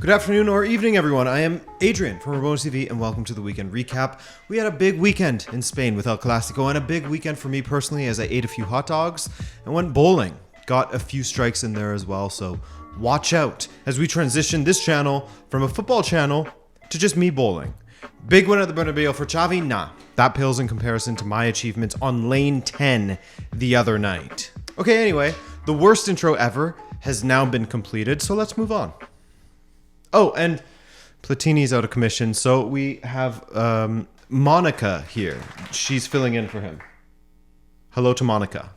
Good afternoon or evening, everyone. I am Adrian from Rabona TV, and welcome to the weekend recap. We had a big weekend in Spain with El Clásico, and a big weekend for me personally as I ate a few hot dogs and went bowling. Got a few strikes in there as well, so watch out as we transition this channel from a football channel to just me bowling. Big win at the Bernabeu for Xavi? Nah, that pales in comparison to my achievements on lane 10 the other night. Okay, anyway, the worst intro ever has now been completed, so let's move on. Oh, and Platini's out of commission, so we have Monica here. She's filling in for him. Hello to Monica.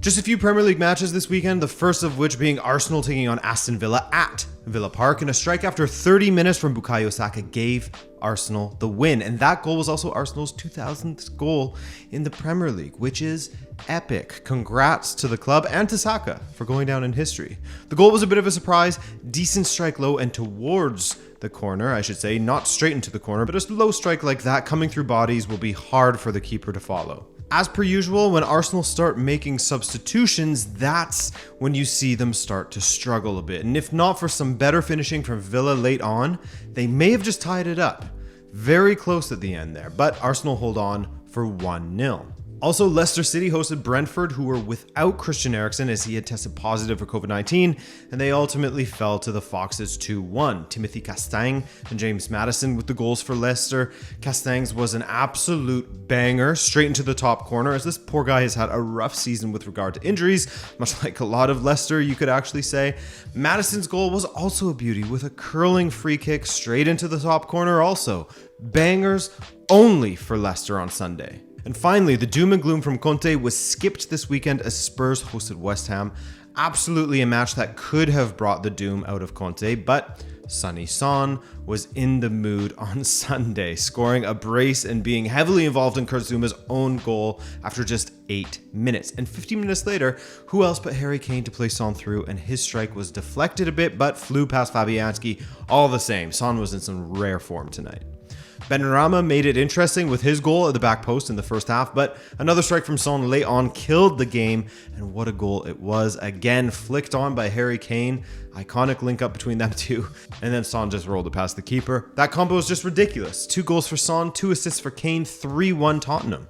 Just a few Premier League matches this weekend, the first of which being Arsenal taking on Aston Villa at Villa Park, and a strike after 30 minutes from Bukayo Saka gave Arsenal the win. And that goal was also Arsenal's 2000th goal in the Premier League, which is epic. Congrats to the club and to Saka for going down in history. The goal was a bit of a surprise, decent strike low and towards the corner, I should say, not straight into the corner, but a low strike like that coming through bodies will be hard for the keeper to follow. As per usual, when Arsenal start making substitutions, that's when you see them start to struggle a bit. And if not for some better finishing from Villa late on, they may have just tied it up. Very close at the end there, but Arsenal hold on for 1-0. Also, Leicester City hosted Brentford, who were without Christian Eriksen as he had tested positive for COVID-19, and they ultimately fell to the Foxes 2-1. Timothy Castagne and James Maddison with the goals for Leicester. Castagne's was an absolute banger, straight into the top corner, as this poor guy has had a rough season with regard to injuries, much like a lot of Leicester, you could actually say. Maddison's goal was also a beauty, with a curling free kick straight into the top corner also. Bangers only for Leicester on Sunday. And finally, the doom and gloom from Conte was skipped this weekend as Spurs hosted West Ham. Absolutely a match that could have brought the doom out of Conte, but Sonny Son was in the mood on Sunday, scoring a brace and being heavily involved in Kurt Zouma's own goal after just 8 minutes. And 15 minutes later, who else but Harry Kane to play Son through, and his strike was deflected a bit, but flew past Fabianski all the same. Son was in some rare form tonight. Benrahma made it interesting with his goal at the back post in the first half, but another strike from Son late on killed the game, and what a goal it was. Again, flicked on by Harry Kane. Iconic link up between them two, and then Son just rolled it past the keeper. That combo is just ridiculous. 2 goals for Son, 2 assists for Kane, 3-1 Tottenham.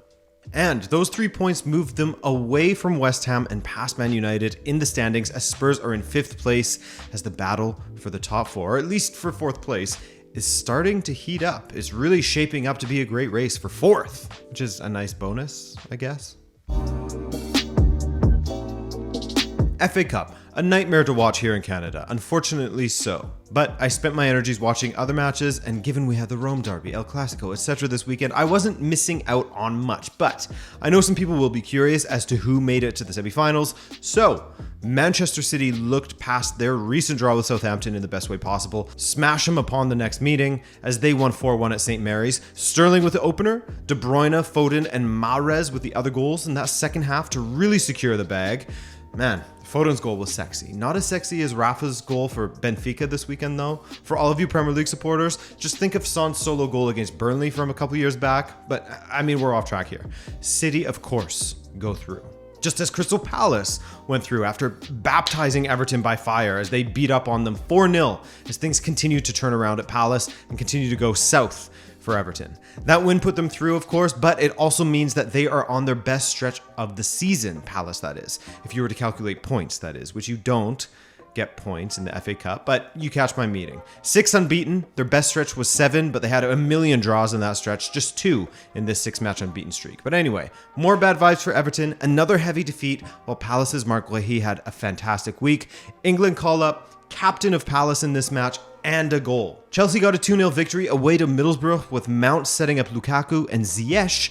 And those 3 points moved them away from West Ham and past Man United in the standings, as Spurs are in 5th place, as the battle for the top 4, or at least for 4th place, is starting to heat up. It's really shaping up to be a great race for 4th, which is a nice bonus, I guess. FA Cup, a nightmare to watch here in Canada, unfortunately so. But I spent my energies watching other matches, and given we had the Rome Derby, El Clásico, etc. this weekend, I wasn't missing out on much. But I know some people will be curious as to who made it to the semi-finals. So, Manchester City looked past their recent draw with Southampton in the best way possible, smash them upon the next meeting as they won 4-1 at St. Mary's. Sterling with the opener, De Bruyne, Foden, and Mahrez with the other goals in that second half to really secure the bag. Man, Foden's goal was sexy. Not as sexy as Rafa's goal for Benfica this weekend though. For all of you Premier League supporters, just think of Son's solo goal against Burnley from a couple years back. But I mean, we're off track here. City, of course, go through. Just as Crystal Palace went through after baptizing Everton by fire as they beat up on them 4-0 as things continue to turn around at Palace and continue to go south for Everton. That win put them through, of course, but it also means that they are on their best stretch of the season, Palace that is. If you were to calculate points, that is, which you don't get points in the FA Cup, but you catch my meaning. 6 unbeaten, their best stretch was 7, but they had a million draws in that stretch, just 2 in this 6-match unbeaten streak. But anyway, more bad vibes for Everton, another heavy defeat, while Palace's Marc Guehi had a fantastic week. England call-up, captain of Palace in this match, and a goal. Chelsea got a 2-0 victory away to Middlesbrough with Mount setting up Lukaku and Ziyech.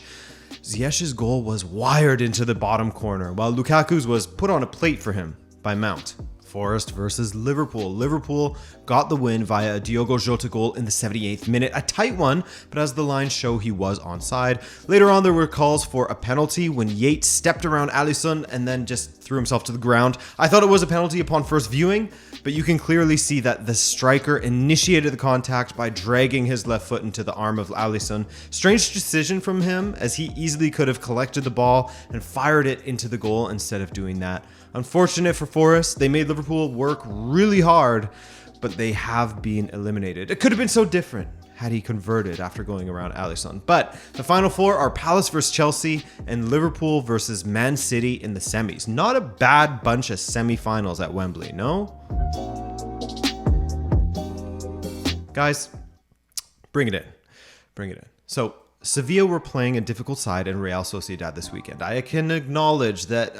Ziyech's goal was wired into the bottom corner, while Lukaku's was put on a plate for him by Mount. Forest versus Liverpool. Liverpool got the win via a Diogo Jota goal in the 78th minute. A tight one, but as the lines show, he was onside. Later on, there were calls for a penalty when Yates stepped around Alisson and then just threw himself to the ground. I thought it was a penalty upon first viewing, but you can clearly see that the striker initiated the contact by dragging his left foot into the arm of Alisson. Strange decision from him, as he easily could have collected the ball and fired it into the goal instead of doing that. Unfortunate for Forest, they made Liverpool work really hard, but they have been eliminated. It could have been so different had he converted after going around Alisson. But the final four are Palace versus Chelsea and Liverpool versus Man City in the semis. Not a bad bunch of semifinals at Wembley, no? Guys, bring it in. Bring it in. So, Sevilla were playing a difficult side in Real Sociedad this weekend. I can acknowledge that,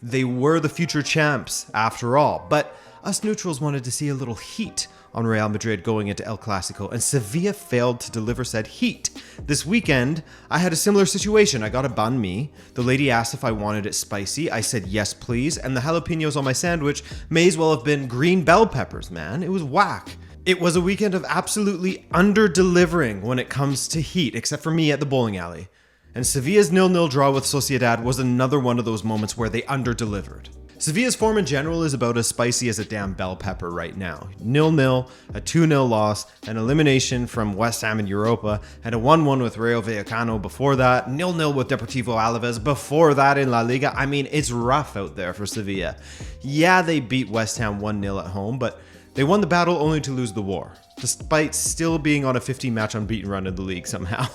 they were the future champs after all, but us neutrals wanted to see a little heat on Real Madrid going into El Clásico, and Sevilla failed to deliver said heat. This weekend, I had a similar situation. I got a banh mi. The lady asked if I wanted it spicy. I said yes, please, and the jalapenos on my sandwich may as well have been green bell peppers, man. It was whack. It was a weekend of absolutely under-delivering when it comes to heat, except for me at the bowling alley. And Sevilla's 0-0 draw with Sociedad was another one of those moments where they under-delivered. Sevilla's form in general is about as spicy as a damn bell pepper right now. 0-0, a 2-0 loss, an elimination from West Ham in Europa, and a 1-1 with Rayo Vallecano before that, 0-0 with Deportivo Alaves before that in La Liga. It's rough out there for Sevilla. Yeah, they beat West Ham 1-0 at home, but they won the battle only to lose the war, despite still being on a 15-match unbeaten run in the league somehow.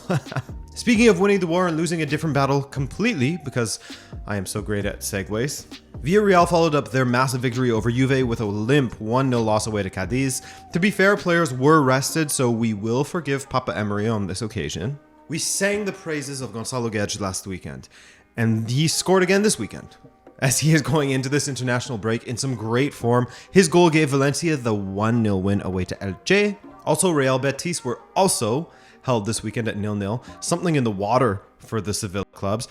Speaking of winning the war and losing a different battle completely, because I am so great at segues, Villarreal followed up their massive victory over Juve with a limp 1-0 loss away to Cadiz. To be fair, players were rested, so we will forgive Papa Emery on this occasion. We sang the praises of Gonçalo Guedes last weekend, and he scored again this weekend, as he is going into this international break in some great form. His goal gave Valencia the 1-0 win away to Elche. Also, Real Betis were also held this weekend at 0-0. Something in the water for the Sevilla clubs.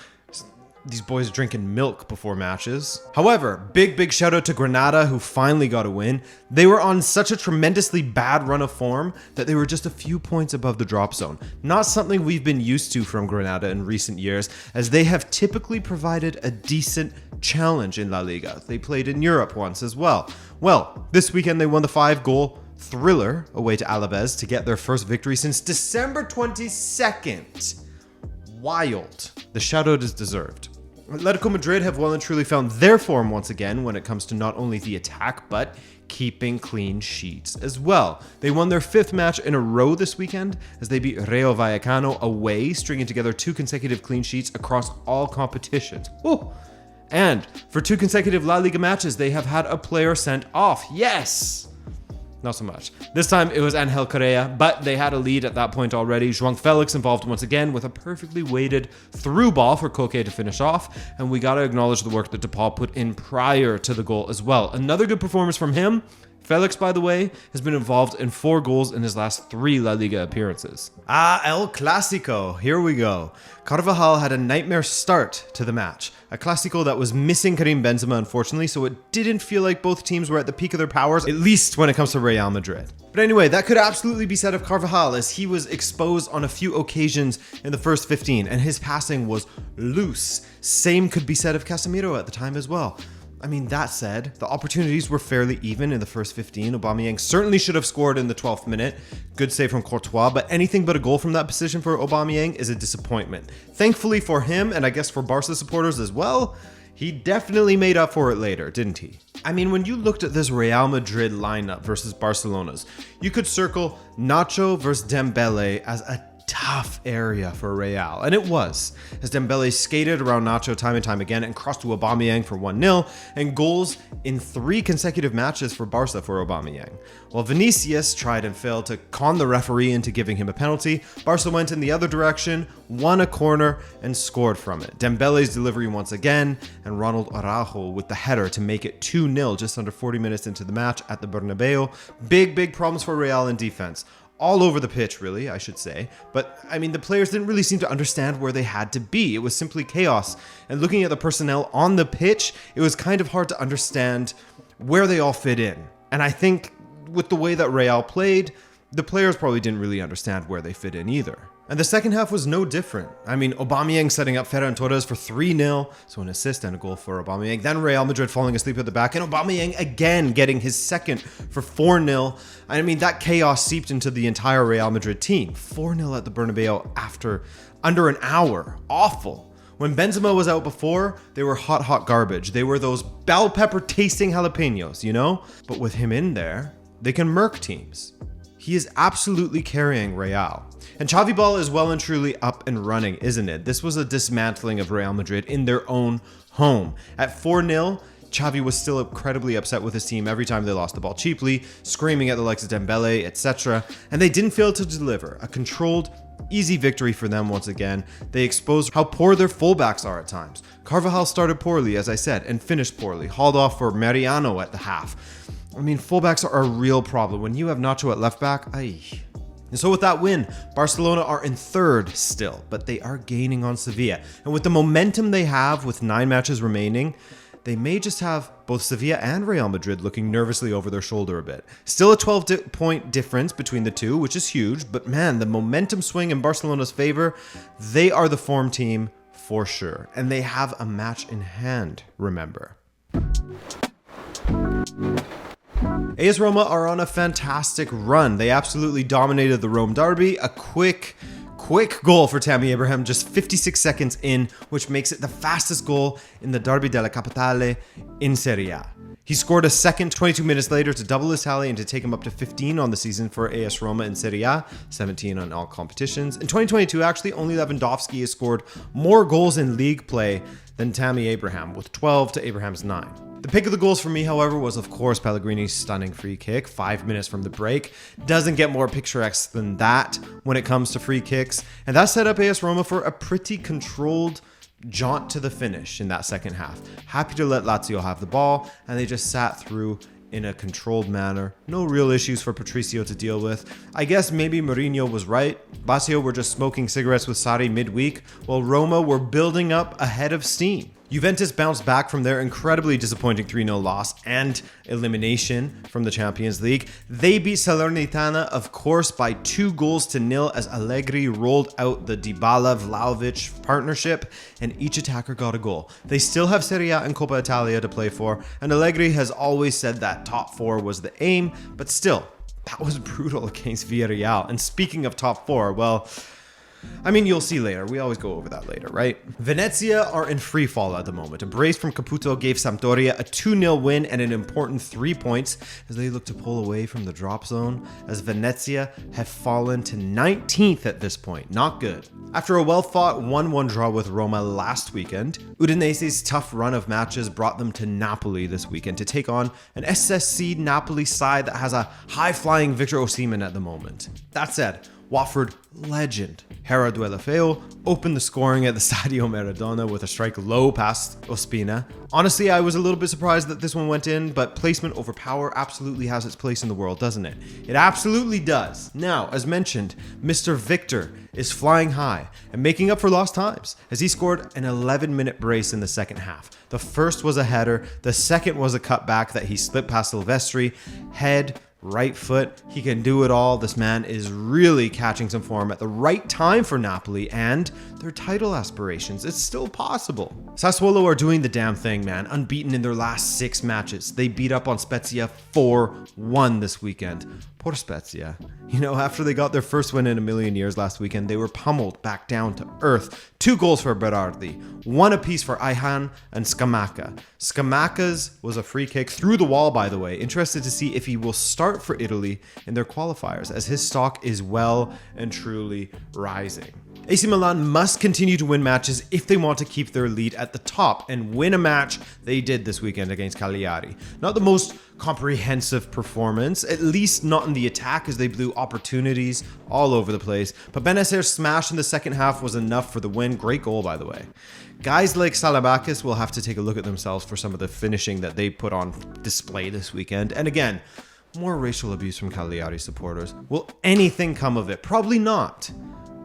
These boys drinking milk before matches. However, big shout out to Granada, who finally got a win. They were on such a tremendously bad run of form that they were just a few points above the drop zone. Not something we've been used to from Granada in recent years, as they have typically provided a decent challenge in La Liga. They played in Europe once as well. Well, this weekend they won the 5-goal thriller away to Alaves to get their first victory since December 22nd. Wild. The shout out is deserved. Atletico Madrid have well and truly found their form once again when it comes to not only the attack, but keeping clean sheets as well. They won their 5th match in a row this weekend as they beat Rayo Vallecano away, stringing together 2 consecutive clean sheets across all competitions. Ooh. And for 2 consecutive La Liga matches, they have had a player sent off. Yes! Not so much. This time it was Angel Correa, but they had a lead at that point already. João Felix involved once again with a perfectly weighted through ball for Koke to finish off, and we gotta acknowledge the work that DePaul put in prior to the goal as well. Another good performance from him. Felix, by the way, has been involved in 4 goals in his last 3 La Liga appearances. El Clásico, here we go. Carvajal had a nightmare start to the match. A Clásico that was missing Karim Benzema, unfortunately, so it didn't feel like both teams were at the peak of their powers, at least when it comes to Real Madrid. But anyway, that could absolutely be said of Carvajal, as he was exposed on a few occasions in the first 15, and his passing was loose. Same could be said of Casemiro at the time as well. That said, the opportunities were fairly even in the first 15. Aubameyang certainly should have scored in the 12th minute. Good save from Courtois, but anything but a goal from that position for Aubameyang is a disappointment. Thankfully for him, and I guess for Barca supporters as well, he definitely made up for it later, didn't he? When you looked at this Real Madrid lineup versus Barcelona's, you could circle Nacho versus Dembele as a tough area for Real, and it was, as Dembele skated around Nacho time and time again and crossed to Aubameyang for 1-0, and goals in 3 consecutive matches for Barca for Aubameyang. While Vinicius tried and failed to con the referee into giving him a penalty, Barca went in the other direction, won a corner, and scored from it. Dembele's delivery once again, and Ronald Araujo with the header to make it 2-0 just under 40 minutes into the match at the Bernabeu. Big problems for Real in defense. All over the pitch, really, I should say. But, the players didn't really seem to understand where they had to be. It was simply chaos. And looking at the personnel on the pitch, it was kind of hard to understand where they all fit in. And I think with the way that Real played, the players probably didn't really understand where they fit in either. And the second half was no different. Aubameyang setting up Ferran Torres for 3-0, so an assist and a goal for Aubameyang. Then Real Madrid falling asleep at the back, and Aubameyang again getting his second for 4-0. That chaos seeped into the entire Real Madrid team. 4-0 at the Bernabeu after under an hour. Awful. When Benzema was out before, they were hot garbage. They were those bell pepper tasting jalapenos, you know? But with him in there, they can murk teams. He is absolutely carrying Real. And Xavi ball is well and truly up and running, isn't it? This was a dismantling of Real Madrid in their own home. At 4-0, Xavi was still incredibly upset with his team every time they lost the ball cheaply, screaming at the likes of Dembele, etc. And they didn't fail to deliver. A controlled, easy victory for them once again. They exposed how poor their fullbacks are at times. Carvajal started poorly, as I said, and finished poorly, hauled off for Mariano at the half. I mean, fullbacks are a real problem. When you have Nacho at left back, ay. And so with that win, Barcelona are in third still, but they are gaining on Sevilla. And with the momentum they have with 9 matches remaining, they may just have both Sevilla and Real Madrid looking nervously over their shoulder a bit. Still a 12-point difference between the two, which is huge, but man, the momentum swing in Barcelona's favor, they are the form team for sure. And they have a match in hand, remember. AS Roma are on a fantastic run. They absolutely dominated the Rome derby. A quick goal for Tammy Abraham just 56 seconds in, which makes it the fastest goal in the Derby della Capitale in Serie A. He scored a second 22 minutes later to double his tally and to take him up to 15 on the season for AS Roma in Serie A, 17 on all competitions. In 2022, actually, only Lewandowski has scored more goals in league play than Tammy Abraham, with 12 to Abraham's 9. The pick of the goals for me, however, was of course Pellegrini's stunning free kick, 5 minutes from the break. Doesn't get more picturesque than that when it comes to free kicks. And that set up AS Roma for a pretty controlled jaunt to the finish in that second half. Happy to let Lazio have the ball, and they just sat through in a controlled manner. No real issues for Patricio to deal with. I guess maybe Mourinho was right. Lazio were just smoking cigarettes with Sarri midweek, while Roma were building up ahead of steam. Juventus bounced back from their incredibly disappointing 3-0 loss and elimination from the Champions League. They beat Salernitana, of course, by 2-0 as Allegri rolled out the Dybala-Vlahovic partnership, and each attacker got a goal. They still have Serie A and Coppa Italia to play for, and Allegri has always said that top 4 was the aim, but still, that was brutal against Villarreal. And speaking of top 4, well, I mean, you'll see later. We always go over that later, right? Venezia are in free fall at the moment. A brace from Caputo gave Sampdoria a 2-0 win and an important 3 points as they look to pull away from the drop zone, as Venezia have fallen to 19th at this point. Not good. After a well-fought 1-1 draw with Roma last weekend, Udinese's tough run of matches brought them to Napoli this weekend to take on an SSC Napoli side that has a high-flying Victor Osimhen at the moment. That said, Watford legend Hera Duelafeo opened the scoring at the Stadio Maradona with a strike low past Ospina. Honestly, I was a little bit surprised that this one went in, but placement over power absolutely has its place in the world, doesn't it? It absolutely does. Now, as mentioned, Mr. Victor is flying high and making up for lost times as he scored an 11-minute brace in the second half. The first was a header, the second was a cutback that he slipped past Silvestri, head, right foot, he can do it all. This man is really catching some form at the right time for Napoli and their title aspirations. It's still possible. Sassuolo are doing the damn thing, man. Unbeaten in their last 6 matches. They beat up on Spezia 4-1 this weekend. Poor Spezia. You know, after they got their first win in a million years last weekend, they were pummeled back down to earth. 2 goals for Berardi, 1 apiece for Ayhan and Scamacca. Scamacca's was a free kick through the wall, by the way. Interested to see if he will start for Italy in their qualifiers, as his stock is well and truly rising. AC Milan must continue to win matches if they want to keep their lead at the top, and win a match they did this weekend against Cagliari. Not the most comprehensive performance, at least not in the attack, as they blew opportunities all over the place, but Benacer's smash in the second half was enough for the win. Great goal, by the way. Guys like Salabakis will have to take a look at themselves for some of the finishing that they put on display this weekend. And again, more racial abuse from Cagliari supporters. Will anything come of it? Probably not.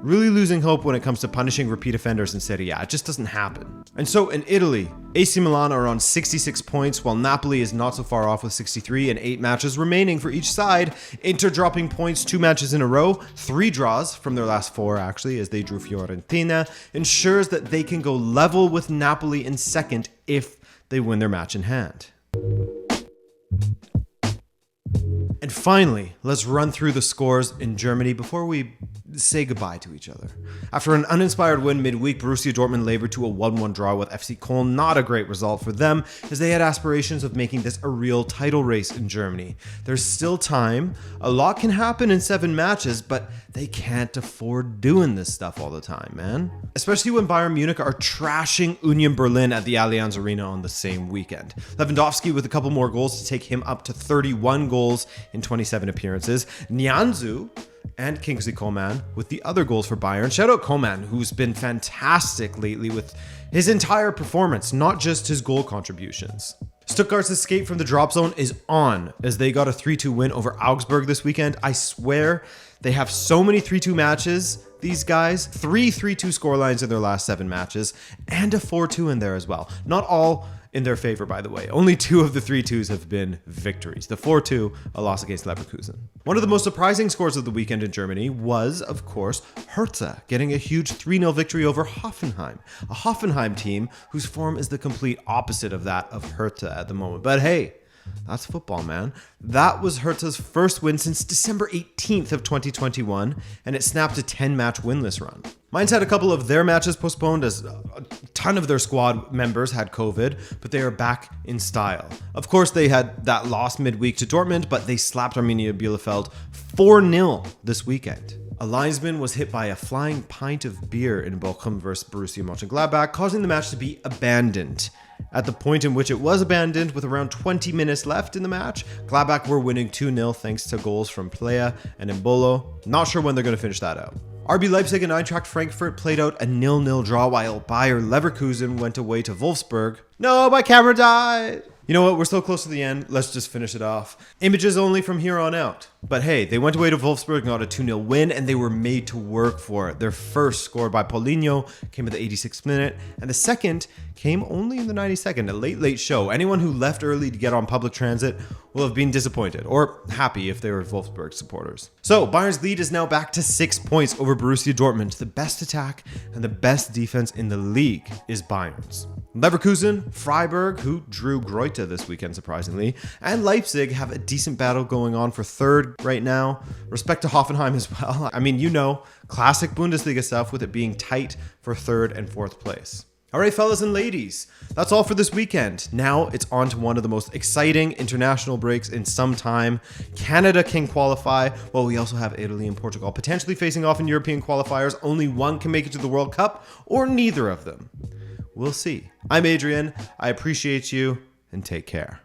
Really losing hope when it comes to punishing repeat offenders in Serie A. It just doesn't happen. And so in Italy, AC Milan are on 66 points, while Napoli is not so far off with 63 and 8 matches remaining for each side. Inter dropping points 2 matches in a row, 3 draws from their last 4 actually, as they drew Fiorentina, ensures that they can go level with Napoli in second if they win their match in hand. And finally, let's run through the scores in Germany before we say goodbye to each other. After an uninspired win midweek, Borussia Dortmund labored to a 1-1 draw with FC Köln. Not a great result for them, as they had aspirations of making this a real title race in Germany. There's still time. A lot can happen in 7 matches, but they can't afford doing this stuff all the time, man. Especially when Bayern Munich are trashing Union Berlin at the Allianz Arena on the same weekend. Lewandowski with a couple more goals to take him up to 31 goals in 27 appearances. Nianzou and Kingsley Coman with the other goals for Bayern. Shout out Coman, who's been fantastic lately with his entire performance, not just his goal contributions. Stuttgart's escape from the drop zone is on, as they got a 3-2 win over Augsburg this weekend. I swear they have so many 3-2 matches, these guys. 3 3-2 scorelines in their last 7 matches, and a 4-2 in there as well. Not all in their favor, by the way. Only 2 of the 3-2s have been victories. The 4-2, a loss against Leverkusen. One of the most surprising scores of the weekend in Germany was, of course, Hertha getting a huge 3-0 victory over Hoffenheim. A Hoffenheim team whose form is the complete opposite of that of Hertha at the moment. But hey, that's football, man. That was Hertha's first win since December 18th of 2021, and it snapped a 10-match winless run. Mainz had a couple of their matches postponed as a ton of their squad members had COVID, but they are back in style. Of course, they had that loss midweek to Dortmund, but they slapped Arminia Bielefeld 4-0 this weekend. A linesman was hit by a flying pint of beer in Bochum versus Borussia Mönchengladbach, causing the match to be abandoned. At the point in which it was abandoned, with around 20 minutes left in the match, Gladbach were winning 2-0 thanks to goals from Plea and Embolo. Not sure when they're going to finish that out. RB Leipzig and Eintracht Frankfurt played out a 0-0 draw, while Bayer Leverkusen went away to Wolfsburg. No, my camera died! You know what? We're so close to the end. Let's just finish it off. Images only from here on out. But hey, they went away to Wolfsburg and got a 2-0 win, and they were made to work for it. Their first, scored by Paulinho, came at the 86th minute, and the second came only in the 92nd. A late show. Anyone who left early to get on public transit will have been disappointed, or happy if they were Wolfsburg supporters. So, Bayern's lead is now back to 6 points over Borussia Dortmund. The best attack and the best defense in the league is Bayern's. Leverkusen, Freiburg, who drew Greuther this weekend surprisingly, and Leipzig have a decent battle going on for third right now. Respect to Hoffenheim as well. I mean, you know, classic Bundesliga stuff with it being tight for third and fourth place. All right, fellas and ladies, that's all for this weekend. Now it's on to one of the most exciting international breaks in some time. Canada can qualify, while we also have Italy and Portugal potentially facing off in European qualifiers. Only one can make it to the World Cup, or neither of them. We'll see. I'm Adrian. I appreciate you, and take care.